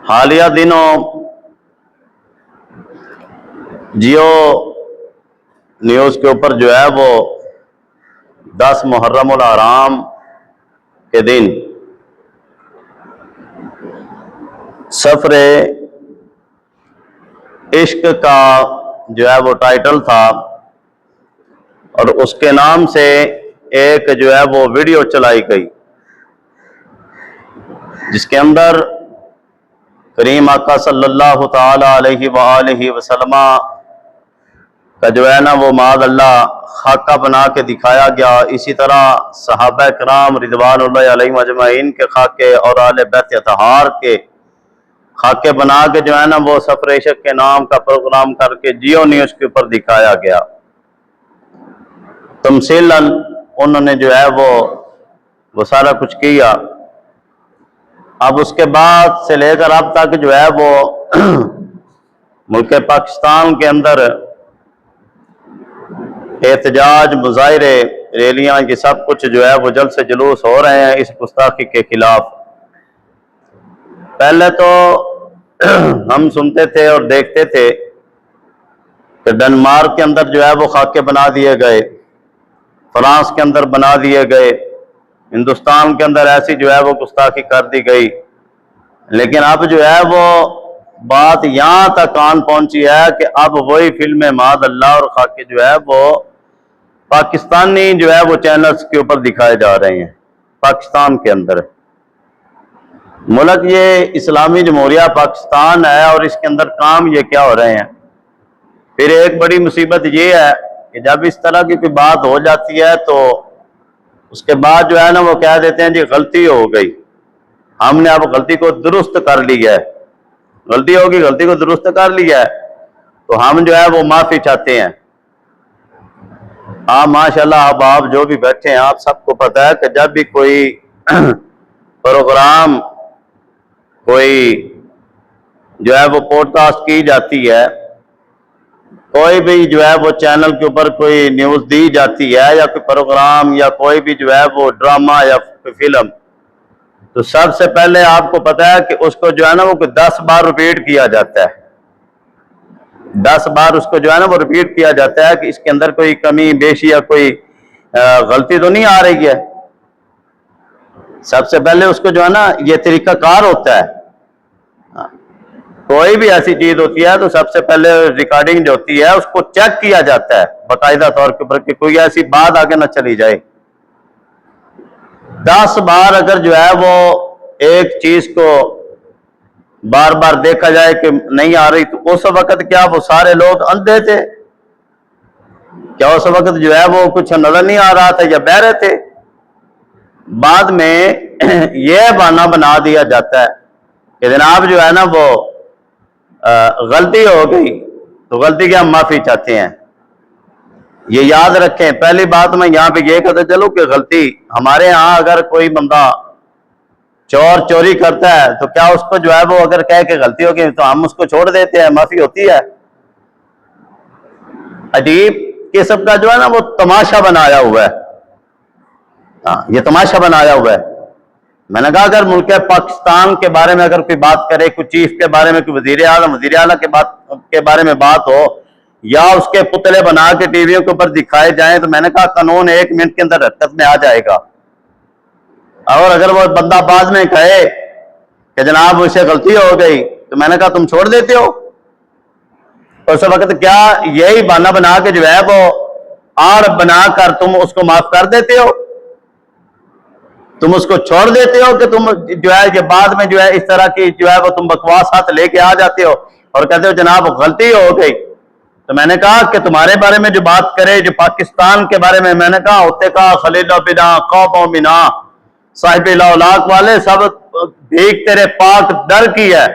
حالیہ دنوں جیو نیوز کے اوپر جو ہے وہ 10 محرم الحرام کے دن سفر عشق کا جو ہے وہ ٹائٹل تھا، اور اس کے نام سے ایک جو ہے وہ ویڈیو چلائی گئی جس کے اندر کریم آقا صلی اللہ تعالی علیہ وآلہ وسلم کا جو ہے نا وہ معاذ اللہ خاکہ بنا کے دکھایا گیا۔ اسی طرح صحابہ کرام رضوان اللہ علیہم اجمعین کے خاکے اور اہل بیت اطہار کے خاکے بنا کے جو ہے نا وہ سفر عشق کے نام کا پروگرام کر کے جیو نیوز کے اوپر دکھایا گیا۔ تمثیلاً انہوں نے جو ہے وہ سارا کچھ کیا۔ اب اس کے بعد سے لے کر اب تک جو ہے وہ ملک پاکستان کے اندر احتجاج، مظاہرے، ریلیاں، یہ سب کچھ جو ہے وہ جلد سے جلوس ہو رہے ہیں اس گستاخی کے خلاف۔ پہلے تو ہم سنتے تھے اور دیکھتے تھے کہ ڈنمارک کے اندر جو ہے وہ خاکے بنا دیے گئے، فرانس کے اندر بنا دیے گئے، ہندوستان کے اندر ایسی جو ہے وہ گستاخی کر دی گئی، لیکن اب جو ہے وہ بات یہاں تک آن پہنچی ہے کہ اب وہی فلمیں معاذ اللہ اور خاکے جو ہے وہ پاکستانی جو ہے وہ چینلز کے اوپر دکھائے جا رہے ہیں۔ پاکستان کے اندر ملک یہ اسلامی جمہوریہ پاکستان ہے، اور اس کے اندر کام یہ کیا ہو رہے ہیں۔ پھر ایک بڑی مصیبت یہ ہے کہ جب اس طرح کی کوئی بات ہو جاتی ہے تو اس کے بعد جو ہے نا وہ کہہ دیتے ہیں جی غلطی ہو گئی، ہم نے اب غلطی کو درست کر لیا ہے، غلطی ہوگی، غلطی کو درست کر لیا ہے، تو ہم جو ہے وہ معافی چاہتے ہیں۔ ہاں ماشاءاللہ، اب آپ جو بھی بیٹھے ہیں آپ سب کو پتہ ہے کہ جب بھی کوئی پروگرام، کوئی جو ہے وہ پوڈ کاسٹ کی جاتی ہے، کوئی بھی جو ہے وہ چینل کے اوپر کوئی نیوز دی جاتی ہے، یا کوئی پروگرام یا کوئی بھی جو ہے وہ ڈرامہ یا فلم، تو سب سے پہلے آپ کو پتہ ہے کہ اس کو جو ہے نا وہ 10 بار ریپیٹ کیا جاتا ہے۔ 10 بار اس کو جو ہے نا وہ ریپیٹ کیا جاتا ہے کہ اس کے اندر کوئی کمی بیشی یا کوئی غلطی تو نہیں آ رہی ہے۔ سب سے پہلے اس کو جو ہے نا یہ طریقہ کار ہوتا ہے، کوئی بھی ایسی چیز ہوتی ہے تو سب سے پہلے ریکارڈنگ جو ہوتی ہے اس کو چیک کیا جاتا ہے باقاعدہ طور کے اوپر کہ کوئی ایسی بات آگے نہ چلی جائے۔ 10 بار اگر جو ہے وہ ایک چیز کو بار بار دیکھا جائے کہ نہیں آ رہی، تو اس وقت کیا وہ سارے لوگ اندھے تھے؟ کیا اس وقت جو ہے وہ کچھ نظر نہیں آ رہا تھا یا بہرے رہے تھے؟ بعد میں یہ بہانہ بنا دیا جاتا ہے کہ جناب جو ہے نا وہ غلطی ہو گئی، تو غلطی کی ہم معافی چاہتے ہیں۔ یہ یاد رکھیں، پہلی بات میں یہاں پہ یہ کہتا چلو کہ غلطی ہمارے ہاں اگر کوئی بندہ چوری کرتا ہے تو کیا اس کو جو ہے وہ اگر کہے کہ غلطی ہو گئی تو ہم اس کو چھوڑ دیتے ہیں، معافی ہوتی ہے؟ عجیب قسم کا جو ہے نا وہ تماشا بنایا ہوا ہے۔ یہ تماشا بنایا ہوا ہے۔ میں نے کہا اگر ملک پاکستان کے بارے میں اگر کوئی بات کرے، کوئی چیف کے بارے میں، کوئی وزیر اعلیٰ کے بارے میں بات ہو، یا اس کے پتلے بنا کے ٹی ویوں کے اوپر دکھائے جائیں، تو میں نے کہا قانون 1 منٹ کے اندر حرکت میں آ جائے گا۔ اور اگر وہ بندہ بعد میں کہے کہ جناب مجھ سے غلطی ہو گئی، تو میں نے کہا تم چھوڑ دیتے ہو؟ اس وقت کیا یہی بہانہ بنا کے جو ہے وہ آڑ بنا کر تم اس کو معاف کر دیتے ہو؟ تم اس کو چھوڑ دیتے ہو کہ تم جو ہے یہ بعد میں جو ہے اس طرح کی جو ہے وہ تم بکواس ہاتھ لے کے آ جاتے ہو اور کہتے ہو جناب غلطی ہو گئی؟ تو میں نے کہا کہ تمہارے بارے میں جو بات کرے، جو پاکستان کے بارے میں نے کہا ہوتے کا خلیل بنا قوم و منا صاحب الاولاق والے سب بھیک تیرے پاک در کی ہے،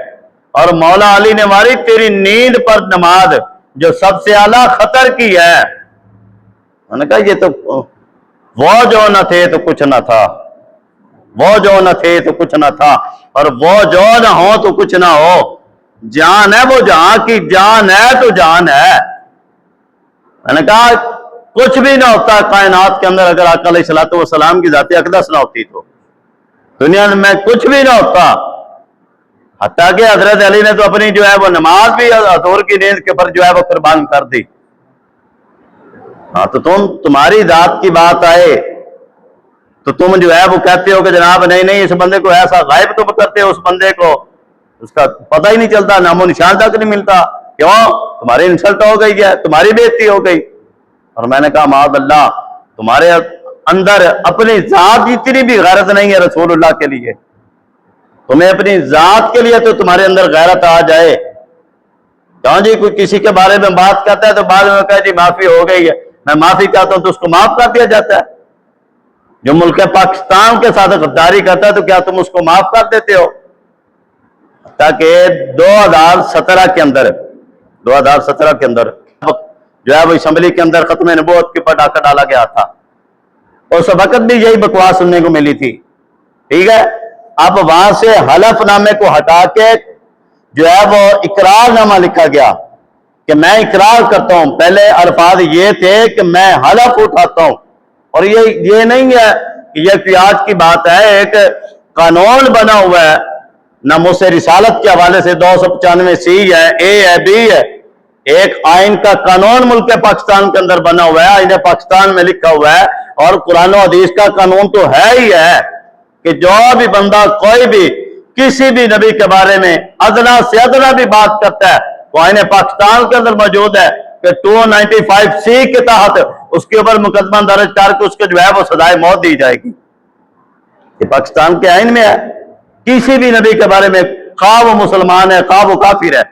اور مولا علی نے ماری تیری نیند پر نماز جو سب سے اعلیٰ خطر کی ہے۔ میں نے کہا یہ تو وہ جو نہ تھے تو کچھ نہ تھا، وہ جو نہ تھے تو کچھ نہ تھا، اور وہ جو نہ ہو تو کچھ نہ ہو۔ جان ہے وہ جہاں کی جان ہے تو جان ہے۔ میں نے کہا کچھ بھی نہ ہوتا کائنات کے اندر اگر آقا علیہ السلام کی ذات اقدس نہ ہوتی تو دنیا میں کچھ بھی نہ ہوتا۔ حتیٰ کہ حضرت علی نے تو اپنی جو ہے وہ نماز بھی ظہر کی نیند کے پر جو ہے وہ قربان کر دی. ہاں تو تمہاری ذات کی بات آئے تو تم جو ہے وہ کہتے ہو کہ جناب نہیں اس بندے کو ایسا غائب تم کرتے ہو، اس بندے کو اس کا پتہ ہی نہیں چلتا، نام و نشان تک نہیں ملتا. کیوں؟ تمہاری انسلٹ ہو گئی ہے، تمہاری بےعزتی ہو گئی. اور میں نے کہا معاذ اللہ، تمہارے اندر اپنی ذات اتنی بھی غیرت نہیں ہے رسول اللہ کے لیے. تمہیں اپنی ذات کے لیے تو تمہارے اندر غیرت آ جائے. کیوں جی کوئی کسی کے بارے میں بات کرتا ہے تو بعد میں کہا جی معافی ہو گئی ہے، میں معافی چاہتا ہوں تو اس کو معاف کر دیا جاتا ہے. جو ملک پاکستان کے ساتھ غداری کرتا ہے تو کیا تم اس کو معاف کر دیتے ہو؟ تاکہ 2017 کے اندر جو ہے وہ اسمبلی کے اندر ختم نبوت کے پٹاخہ ڈالا گیا تھا. اس وقت بھی یہی بکواس سننے کو ملی تھی. ٹھیک ہے، اب وہاں سے حلف نامے کو ہٹا کے جو ہے وہ اقرار نامہ لکھا گیا کہ میں اقرار کرتا ہوں. پہلے الفاظ یہ تھے کہ میں حلف اٹھاتا ہوں. اور یہ نہیں ہے کہ یہ کوئی آج کی بات ہے، ایک قانون بنا ہوا ہے ناموس رسالت کے حوالے سے 295 سی ہے، اے ہے، بی ہے. ایک آئین کا قانون ملک پاکستان کے اندر بنا ہوا ہے، آئین پاکستان میں لکھا ہوا ہے. اور قرآن و حدیث کا قانون تو ہے ہی ہے کہ جو بھی بندہ کوئی بھی کسی بھی نبی کے بارے میں ادنا سے ادنا بھی بات کرتا ہے وہ آئین پاکستان کے اندر موجود ہے کہ 295 سی کے تحت اس کے اوپر مقدمہ درج کر کے اس کو جو ہے وہ سزائے موت دی جائے گی. یہ پاکستان کے آئین میں ہے. کسی بھی نبی کے بارے میں خواہ وہ مسلمان ہے خواہ وہ کافر ہے،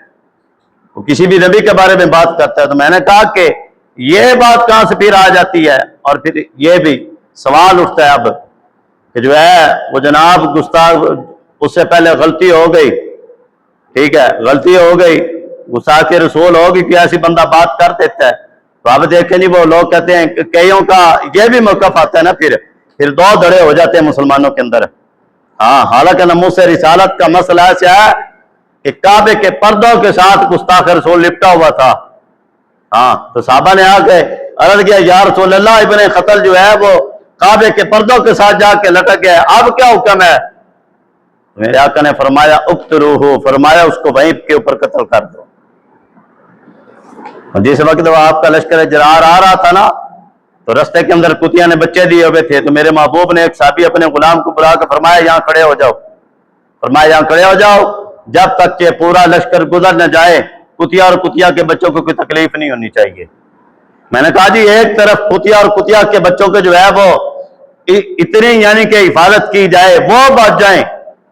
وہ کسی بھی نبی کے بارے میں بات کرتا ہے. تو میں نے کہا کہ یہ بات کہاں سے پھر آ جاتی ہے. اور پھر یہ بھی سوال اٹھتا ہے اب کہ جو ہے وہ جناب گستاخ، اس سے پہلے غلطی ہو گئی، ٹھیک ہے، غلطی ہو گئی، گستاخ رسول ہوگی کہ ایسی بندہ بات کر دیتا ہے. تو آپ دیکھیں جی وہ لوگ کہتے ہیں کہ کئیوں کا یہ بھی موقف آتا ہے نا، پھر دو دھڑے ہو جاتے ہیں مسلمانوں کے اندر. ہاں، حالانکہ ناموس رسالت کا مسئلہ ایسا ہے کہ کعبے کے پردوں کے ساتھ گستاخ رسول لپٹا ہوا تھا. ہاں، تو صحابہ نے آ کے عرض کیا یا رسول اللہ، ابن قتل جو ہے وہ کعبے کے پردوں کے ساتھ جا کے لٹک گیا، اب کیا حکم ہے؟ میرے آقا نے فرمایا اقتلوہ، فرمایا اس کو وہیں کے اوپر قتل کر دو. جس وقت وہ آپ کا لشکر جرار آ رہا تھا نا تو رستے کے اندر کتیاں نے بچے دیے ہوئے تھے. تو میرے محبوب نے ایک صحابی اپنے غلام کو بلا کے فرمایا یہاں کھڑے ہو جاؤ، فرمایا یہاں کھڑے ہو جاؤ جب تک کہ پورا لشکر گزر نہ جائے کتیا اور کتیا کے بچوں کو کوئی تکلیف نہیں ہونی چاہیے. میں نے کہا جی ایک طرف کتیا اور کتیا کے بچوں کے جو ہے وہ اتنی یعنی کہ حفاظت کی جائے وہ بچ جائیں،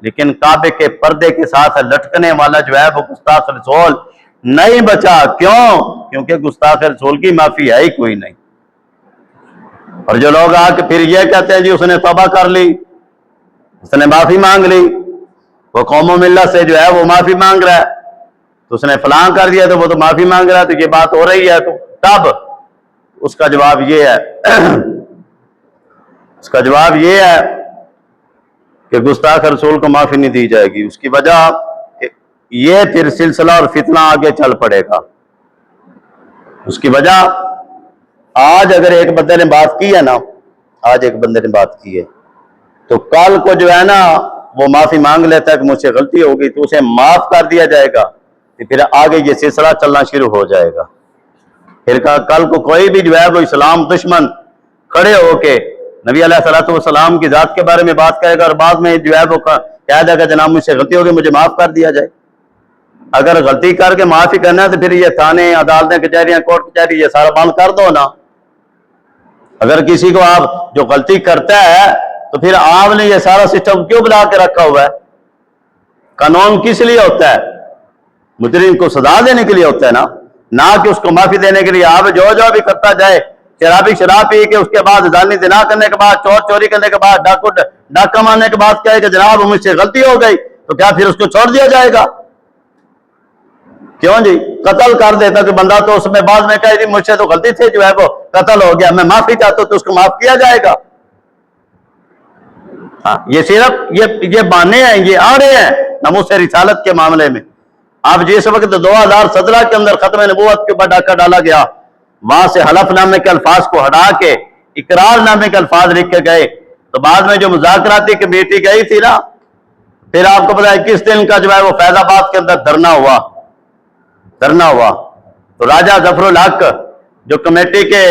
لیکن کعبے کے پردے کے ساتھ لٹکنے والا جو ہے وہ گستاخ رسول نہیں بچا. کیوں؟ کیونکہ گستاخ رسول کی معافی ہے ہی کوئی نہیں. اور جو لوگ آ کے پھر یہ کہتے ہیں جی اس نے توبہ کر لی، اس نے معافی مانگ لی، وہ قوم و ملت سے جو ہے وہ معافی مانگ رہا ہے، تو اس نے فلاں کر دیا تو وہ تو معافی مانگ رہا ہے، تو یہ بات ہو رہی ہے. تو تب اس کا جواب یہ ہے اس کا جواب یہ ہے کہ گستاخ رسول کو معافی نہیں دی جائے گی. اس کی وجہ یہ پھر سلسلہ اور فتنہ آگے چل پڑے گا. اس کی وجہ آج اگر ایک بندے نے بات کی ہے نا، آج ایک بندے نے بات کی ہے تو کل کو جو ہے نا وہ معافی مانگ لیتا ہے کہ مجھ سے غلطی ہو گئی تو اسے معاف کر دیا جائے گا، پھر آگے یہ سلسلہ چلنا شروع ہو جائے گا. پھر کل کو کوئی بھی جو ہے وہ اسلام دشمن کھڑے ہو کے نبی علیہ الصلوۃ والسلام کی ذات کے بارے میں بات کرے گا اور بعد میں جو ہے وہ کہہ دے گا جناب مجھ سے غلطی ہو گئی مجھے معاف کر دیا جائے. اگر غلطی کر کے معافی کرنا ہے تو پھر یہ تھانے عدالتیں کچہریاں کوٹ کچہری یہ سارا بند کر دو نا. اگر کسی کو آپ جو غلطی کرتا ہے تو پھر آپ نے یہ سارا سسٹم کیوں بنا کے رکھا ہوا ہے؟ قانون کس لیے ہوتا ہے؟ مجرم کو سزا دینے کے لیے ہوتا ہے نا، نہ کہ اس کو معافی دینے کے لیے. آپ جو بھی کرتا جائے، شرابی شراب پی کے اس کے بعد زانی زنا کرنے کے بعد چور چوری کرنے کے بعد ڈاکہ مارنے کے بعد کہے کہ جناب مجھ سے غلطی ہو گئی، تو کیا پھر اس کو چھوڑ دیا جائے گا؟ کیوں جی؟ قتل کر دیتا کہ بندہ تو اس میں بعد میں کہے جی مجھ سے تو غلطی تھی جو ہے وہ قتل ہو گیا میں معافی چاہتا ہوں تو اس کو معاف کیا جائے گا. ہاں، یہ صرف یہ بہانے ہیں، یہ آ رہے ہیں ناموس رسالت کے معاملے میں. اب جس وقت 2017 کے اندر ختم نبوت کے اوپر ڈاکہ ڈالا گیا وہاں سے حلف نامے کے الفاظ کو ہٹا کے اقرار نامے کے الفاظ لکھ کے گئے، تو بعد میں جو مذاکراتی کمیٹی گئی تھی نا پھر آپ کو پتا ہے کس دن کا جو ہے وہ فیض آباد کے اندر دھرنا ہوا تو راجہ ظفر الحق جو کمیٹی کے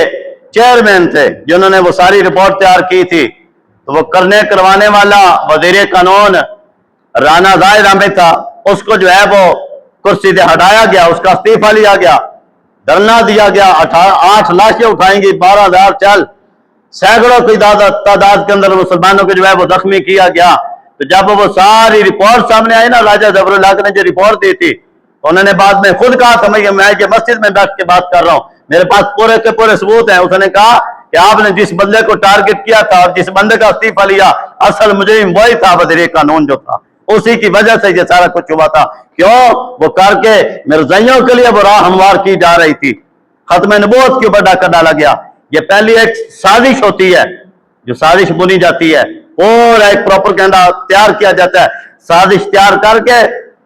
چیئرمین تھے جنہوں نے وہ ساری رپورٹ تیار کی تھی، تو وہ کروانے والا وزیر قانون رانا ظاہر احمد تھا، اس کو جو ہے وہ کرسی سے ہٹایا گیا، اس کا استعفیٰ لیا گیا، دھرنا دیا گیا، 8 لاشیں اٹھائیں گی، 12,000 چل سینکڑوں کی تعداد کے اندر مسلمانوں کو جو ہے وہ زخمی کیا گیا۔ تو جب وہ ساری رپورٹ سامنے آئی نا، راجہ ظفر الحق نے جو رپورٹ دی تھی، انہوں نے بعد میں خود کہا تھا میں یہ مسجد میں بیٹھ کے بات کر رہا ہوں، میرے پاس پورے کے پورے ثبوت ہیں۔ اس نے کہا کہ آپ نے جس بندے کو ٹارگٹ کیا تھا اور جس بندے کا استعفیٰ لیا، اصل مجرم وہی تھا، وزیر قانون جو تھا، اسی کی وجہ سے یہ سارا کچھ ہوا تھا۔ کیوں؟ وہ کر کے مرزائیوں کے لیے وہ راہ ہموار کی جا رہی تھی، ختم نبوت کے اوپر ڈاکہ ڈالا گیا۔ یہ پہلی ایک سازش ہوتی ہے، جو سازش بنی جاتی ہے، اور ایک پروپیگنڈا تیار کیا جاتا ہے، سازش تیار کر کے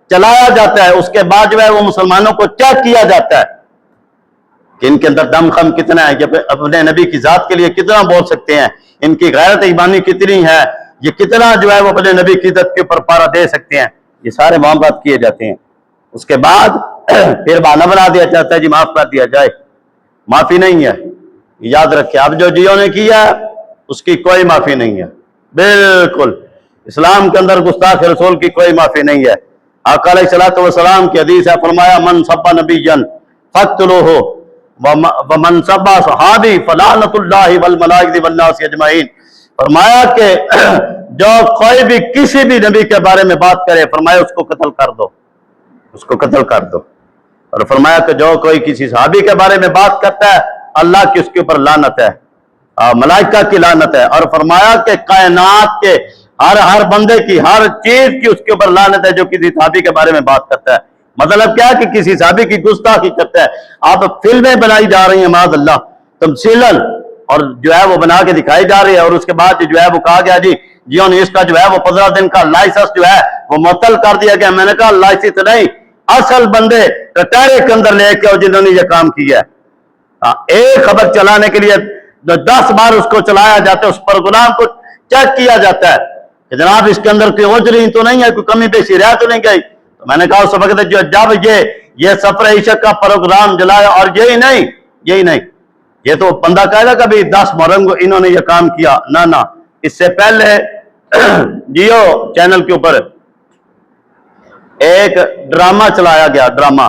چلایا جاتا ہے، اس کے بعد جو ہے وہ مسلمانوں کو چیک کیا جاتا ہے کہ ان کے اندر دم خم کتنا ہے، یہ اپنے نبی کی ذات کے لیے کتنا بول سکتے ہیں، ان کی غیرت ایمانی کتنی ہے، یہ کتنا جو ہے وہ اپنے نبی کی عزت کے اوپر پارا دے سکتے ہیں، یہ سارے معاملات کیے جاتے ہیں۔ اس کے بعد پھر بہانہ بنا دیا جاتا ہے جی معاف کر دیا جائے، معافی نہیں ہے، یاد رکھیں۔ اب جو جیو نے کیا اس کی کوئی معافی نہیں ہے، بالکل اسلام کے اندر گستاخ رسول کی کوئی معافی نہیں ہے۔ آقا علیہ الصلوۃ والسلام کی حدیث ہے، فرمایا من سب نبیا فاقتلوہ ومن سب صحابی فلعنۃ اللہ والملائکۃ والناس اجمعین۔ فرمایا کہ جو کوئی بھی کسی بھی نبی کے بارے میں بات کرے، فرمایا اس کو قتل کر دو، اس کو قتل کر دو۔ اور فرمایا کہ جو کوئی کسی صحابی کے بارے میں بات کرتا ہے، اللہ کی اس کے اوپر لعنت ہے، ملائکہ کی لعنت ہے۔ اور فرمایا کہ کائنات کے ہر بندے کی، ہر چیز کی اس کے اوپر لعنت ہے جو کسی صحابی کے بارے میں بات کرتا ہے۔ مطلب کیا کہ کسی صحابی کی گستاخی کرتا ہے۔ آپ فلمیں بنائی جا رہی ہیں معاذ اللہ تمثیلاً، اور جو ہے وہ بنا کے دکھائی جا رہی ہے، اور اس کے بعد جو ہے وہ کہا گیا جی اس کا جو ہے وہ 15 دن کا لائسنس جو ہے وہ معطل کر دیا گیا۔ میں نے کہا لائسنس نہیں، اصل بندے کٹہرے کے اندر لے کے جنہوں نے یہ کام کیا ہے۔ ایک خبر چلانے کے لیے 10 بار اس کو چلایا جاتا ہے، اس پروگرام کو چیک کیا جاتا ہے کہ جناب اس کے اندر کوئی اوجری تو نہیں ہے، کوئی کمی بیشی رہ تو نہیں گئی۔ تو میں نے کہا اس وقت جب یہ سفر عشق کا پروگرام جلایا، اور یہی نہیں یہ تو بندہ کہے گا کبھی 10 محرم کو انہوں نے یہ کام کیا، نہ اس سے پہلے جیو چینل کے اوپر ایک ڈرامہ چلایا گیا، ڈرامہ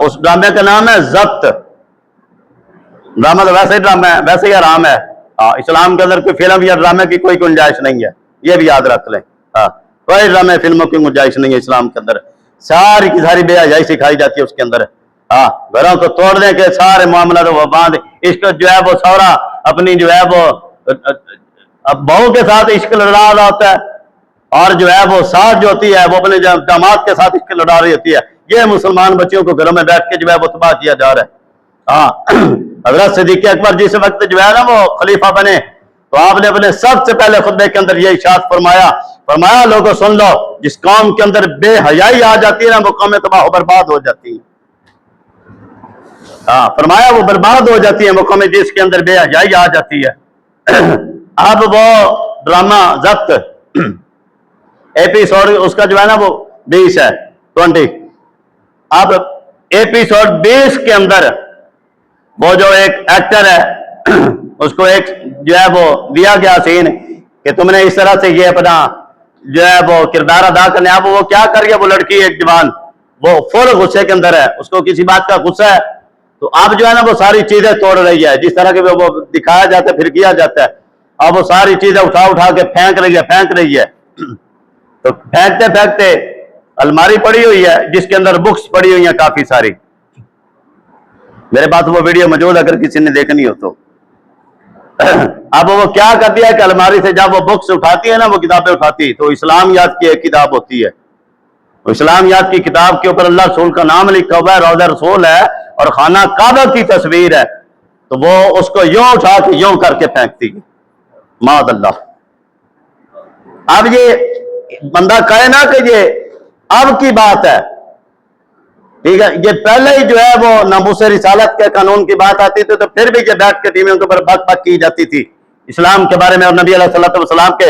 اس ڈرامے کا نام ہے ضبط۔ ڈرامہ تو ویسے ہی ڈرامہ ہے، ویسے ہی حرام ہے۔ اسلام کے اندر کوئی فلم یا ڈرامے کی کوئی گنجائش نہیں ہے، یہ بھی یاد رکھ لیں۔ کوئی ڈرامے فلموں کی گنجائش نہیں ہے اسلام کے اندر، ساری کی ساری بے حیائی سکھائی جاتی ہے اس کے اندر۔ گھروں کو توڑنے کے سارے معاملات وہ باندھ، عشق جو ہے وہ سورا اپنی جو ہے وہ بہو کے ساتھ عشق لڑا رہا ہوتا ہے، اور جو ہے وہ ساتھ جو ہوتی ہے وہ اپنے داماد کے ساتھ عشق لڑا رہی ہوتی ہے۔ یہ مسلمان بچیوں کو گھروں میں بیٹھ کے جو ہے وہ تباہ کیا جا رہا ہے۔ حضرت صدیق اکبر جس وقت جو ہے نا وہ خلیفہ بنے، تو آپ نے اپنے سب سے پہلے خطبے کے اندر یہ ارشاد فرمایا لوگوں سن لو، جس قوم کے اندر بے حیائی آ جاتی ہے نا، وہ قوم تباہ و برباد ہو جاتی ہے۔ فرمایا وہ برباد ہو جاتی ہے وہ قوم جس کے اندر بے حیائی آ جاتی ہے۔ اب وہ ڈرامہ ضبط ایپیسوڈ اس کا جو ہے نا وہ 20 ہے 20۔ اب ایپیسوڈ 20 کے اندر وہ جو ایک ایکٹر ہے اس کو ایک جو ہے وہ دیا گیا سین کہ تم نے اس طرح سے یہ اپنا جو ہے وہ کردار ادا کرنے۔ اب وہ کیا کر گیا، وہ لڑکی ایک جوان وہ فل غصے کے اندر ہے، اس کو کسی بات کا غصہ ہے، تو اب جو ہے نا وہ ساری چیزیں توڑ رہی ہے، جس طرح کے وہ دکھایا جاتا ہے پھر کیا جاتا ہے۔ اب وہ ساری چیزیں اٹھا کے پھینک رہی ہے تو پھینکتے الماری پڑی ہوئی ہے جس کے اندر بکس پڑی ہوئی ہیں کافی ساری۔ میرے پاس وہ ویڈیو موجود اگر کسی نے دیکھنی ہو تو۔ اب وہ کیا کرتی ہے کہ الماری سے جب وہ بکس اٹھاتی ہے نا، وہ کتابیں اٹھاتی، تو اسلامیات کی ایک کتاب ہوتی ہے، اسلامیات کی کتاب کے اوپر اللہ رسول کا نام لکھا ہوا ہے، روضہ رسول ہے اور خانہ کعبہ کی تصویر ہے، تو وہ اس کو یوں اٹھا کے یوں کر کے پھینکتی ہے، معاذ اللہ۔ اب یہ بندہ کہے نا کہ یہ اب کی بات ہے، ٹھیک ہے، یہ پہلے ہی جو ہے وہ ناموس رسالت کے قانون کی بات آتی تھی تو پھر بھی یہ بیٹھ کے ٹیویوں کے اوپر بک کی جاتی تھی اسلام کے بارے میں اور نبی علیہ الصلوۃ والسلام کے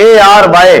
ARY,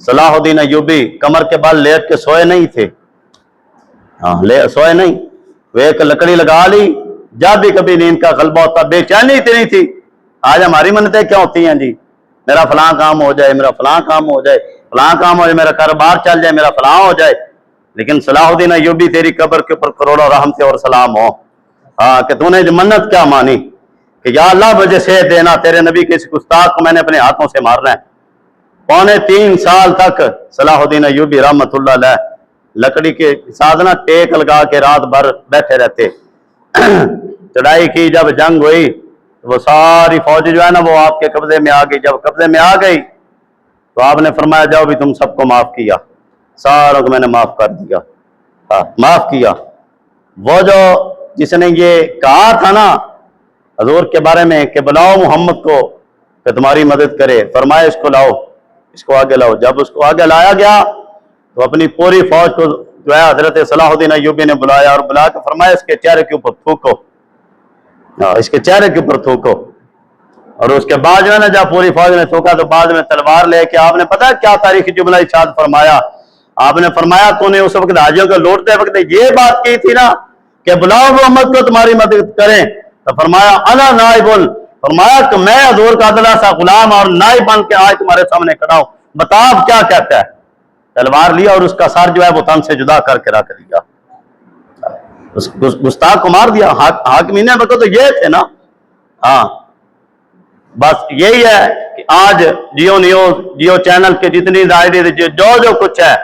صلاح الدین ایوبی کمر کے بال لیٹ کے سوئے نہیں تھے، ہاں سوئے نہیں، وہ ایک لکڑی لگا لی، جب بھی کبھی نیند کا غلبہ ہوتا، بے چینی اتنی تھی۔ آج ہماری منتیں کیا ہوتی ہیں جی، میرا فلاں کام ہو جائے، میرا فلاں کام ہو جائے، فلاں کام ہو جائے، میرا کاروبار چل جائے، میرا فلاں ہو جائے۔ لیکن صلاح الدین ایوبی تیری قبر کے اوپر کروڑوں رحمتیں اور سلام ہو، کہ تو نے جو منت کیا مانی کہ یا اللہ مجھے صحت دینا، تیرے نبی کے اس گستاخ کو میں نے اپنے ہاتھوں سے مارنا ہے۔ 3.25 سال تک صلاح الدین ایوبی رحمت اللہ علیہ لکڑی کے ساتھ نا ٹیک لگا کے رات بھر بیٹھے رہتے۔ چڑھائی کی، جب جنگ ہوئی وہ ساری فوج جو ہے نا وہ آپ کے قبضے میں آ گئی۔ جب قبضے میں آ گئی تو آپ نے فرمایا جاؤ بھی تم سب کو معاف کیا، ساروں کو میں نے معاف کر دیا، معاف کیا۔ وہ جو جس نے یہ کہا تھا نا حضور کے بارے میں کہ بلاؤ محمد کو کہ تمہاری مدد کرے، فرمایا اس کو لاؤ، اس کو آگے لاؤ۔ جب اس کو آگے لایا گیا تو اپنی پوری فوج کو جو ہے حضرت صلاح الدین ایوبی نے بلایا اور بلا کے فرمایا اس کے چہرے کے اوپر تھوکو، اس کے چہرے کے اوپر تھوکو۔ اور اس کے بعد جو ہے نا جب پوری فوج نے تھوکا تو بعد میں تلوار لے کے آپ نے پتا کیا تاریخی جملہ ارشاد فرمایا؟ آپ نے فرمایا تو نے اس وقت حاجیوں کو لوٹتے وقت یہ بات کی تھی نا کہ بلاؤ محمد کو تمہاری مدد کریں، تو فرمایا انا نائب، فرمایا کہ میں حضور کا عدلہ سا غلام اور نائب بن کے آج تمہارے سامنے کھڑا ہوں، بتا آپ کیا کہتا ہے؟ تلوار لیا اور اس کا سر جو ہے وہ تن سے جدا کر کے رکھ دیا، اس گستاخ کو مار دیا۔ حاکمین وقت تو یہ تھے نا۔ ہاں بس یہی ہے کہ آج جیو نیوز، جیو چینل کے جتنی ظاہری جو کچھ ہے،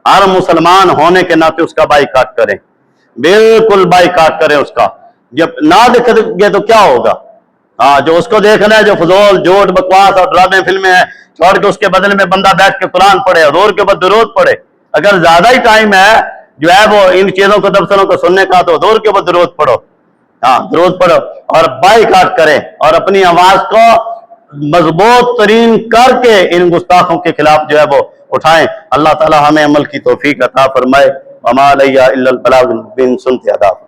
ہر مسلمان ہونے کے ناطے اس کا بائیکاٹ کریں، بالکل بائیکاٹ کریں اس کا۔ جب نہ دیکھیں گے تو کیا ہوگا؟ جو اس کو دیکھنا ہے جو فضول جھوٹ بکواس اور ڈرامے فلمیں ہیں، چھوڑ کے اس کے بدلے میں بندہ بیٹھ کے قرآن پڑھے، حضور کے اوپر درود پڑھے۔ اگر زیادہ ہی ٹائم ہے جو ہے وہ ان چیزوں کو تبصروں کو سننے کا تو حضور کے اوپر درود پڑھو، درود پڑھو اور بائیکاٹ کریں اور اپنی آواز کو مضبوط ترین کر کے ان گستاخوں کے خلاف جو ہے وہ اٹھائیں۔ اللہ تعالی ہمیں عمل کی توفیق عطا فرمائے۔ وما علیہ الا البلاغ المبین۔ سنتے اداب۔